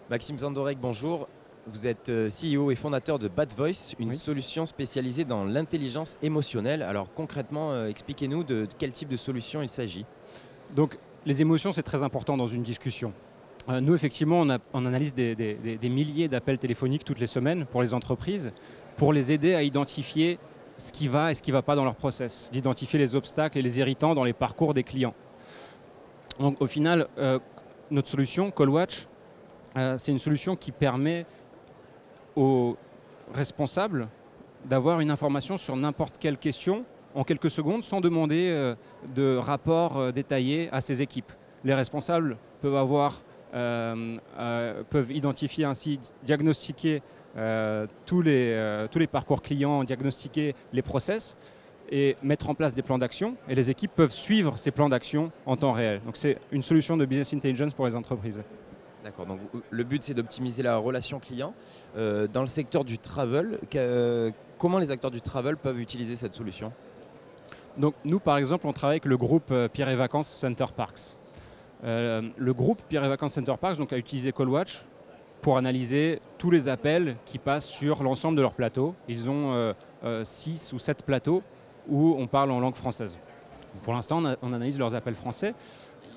Maxime Zandorek, bonjour. Vous êtes CEO et fondateur de Bad Voice, une Oui. solution spécialisée dans l'intelligence émotionnelle. Alors concrètement, expliquez-nous de quel type de solution il s'agit. Donc, les émotions, c'est très important dans une discussion. Nous, effectivement, on analyse des milliers d'appels téléphoniques toutes les semaines pour les entreprises, pour les aider à identifier ce qui va et ce qui ne va pas dans leur process, d'identifier les obstacles et les irritants dans les parcours des clients. Donc, au final, notre solution, CallWatch, c'est une solution qui permet aux responsables d'avoir une information sur n'importe quelle question en quelques secondes sans demander de rapport détaillé à ses équipes. Les responsables peuvent identifier ainsi, diagnostiquer tous les parcours clients, diagnostiquer les process et mettre en place des plans d'action. Et les équipes peuvent suivre ces plans d'action en temps réel. Donc c'est une solution de business intelligence pour les entreprises. D'accord, donc le but c'est d'optimiser la relation client. Dans le secteur du travel, comment les acteurs du travel peuvent utiliser cette solution? Donc nous, par exemple, on travaille avec le groupe Pierre et Vacances Center Parks. Le groupe Pierre et Vacances Center Parks donc, a utilisé CallWatch pour analyser tous les appels qui passent sur l'ensemble de leur plateau. Ils ont 6 ou 7 plateaux où on parle en langue française. Pour l'instant, on analyse leurs appels français.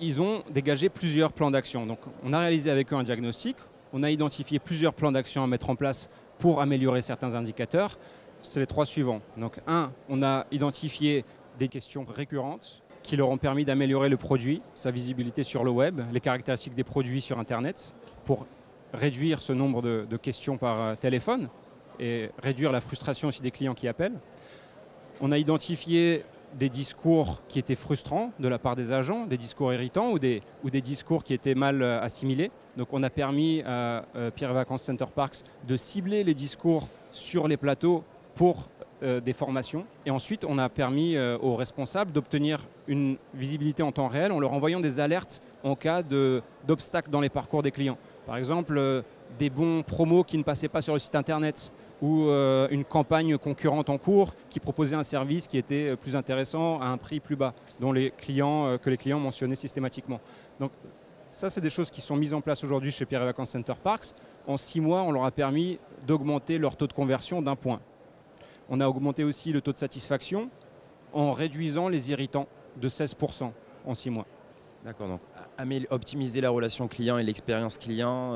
Ils ont dégagé plusieurs plans d'action. Donc, on a réalisé avec eux un diagnostic. On a identifié plusieurs plans d'action à mettre en place pour améliorer certains indicateurs. C'est les 3 suivants. Donc, on a identifié des questions récurrentes qui leur ont permis d'améliorer le produit, sa visibilité sur le web, les caractéristiques des produits sur Internet, pour réduire ce nombre de questions par téléphone et réduire la frustration aussi des clients qui appellent. On a identifié des discours qui étaient frustrants de la part des agents, des discours irritants ou des discours qui étaient mal assimilés. Donc on a permis à Pierre et Vacances Center Parks de cibler les discours sur les plateaux pour des formations. Et ensuite, on a permis aux responsables d'obtenir une visibilité en temps réel en leur envoyant des alertes en cas d'obstacles dans les parcours des clients. Par exemple, des bons promos qui ne passaient pas sur le site internet ou une campagne concurrente en cours qui proposait un service qui était plus intéressant à un prix plus bas, que les clients mentionnaient systématiquement. Donc ça, c'est des choses qui sont mises en place aujourd'hui chez Pierre et Vacances Center Parks. En 6 mois, on leur a permis d'augmenter leur taux de conversion d'1 point. On a augmenté aussi le taux de satisfaction en réduisant les irritants de 16% en 6 mois. D'accord, donc optimiser la relation client et l'expérience client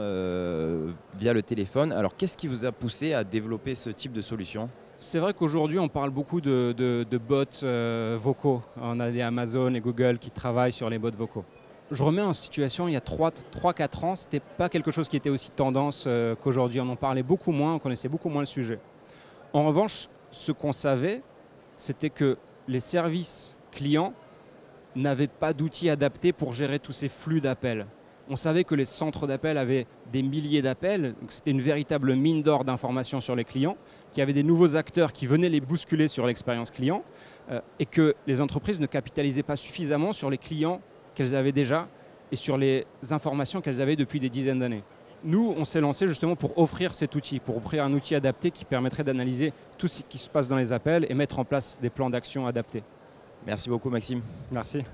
via le téléphone. Alors qu'est-ce qui vous a poussé à développer ce type de solution? C'est vrai qu'aujourd'hui, on parle beaucoup de bots vocaux. On a les Amazon et Google qui travaillent sur les bots vocaux. Je remets en situation, il y a 3-4 ans, ce n'était pas quelque chose qui était aussi tendance qu'aujourd'hui. On en parlait beaucoup moins, on connaissait beaucoup moins le sujet. En revanche, ce qu'on savait, c'était que les services clients n'avaient pas d'outils adaptés pour gérer tous ces flux d'appels. On savait que les centres d'appels avaient des milliers d'appels, donc c'était une véritable mine d'or d'informations sur les clients, qu'il y avait des nouveaux acteurs qui venaient les bousculer sur l'expérience client, et que les entreprises ne capitalisaient pas suffisamment sur les clients qu'elles avaient déjà et sur les informations qu'elles avaient depuis des dizaines d'années. Nous, on s'est lancé justement pour offrir cet outil, pour offrir un outil adapté qui permettrait d'analyser tout ce qui se passe dans les appels et mettre en place des plans d'action adaptés. Merci beaucoup Maxime. Merci.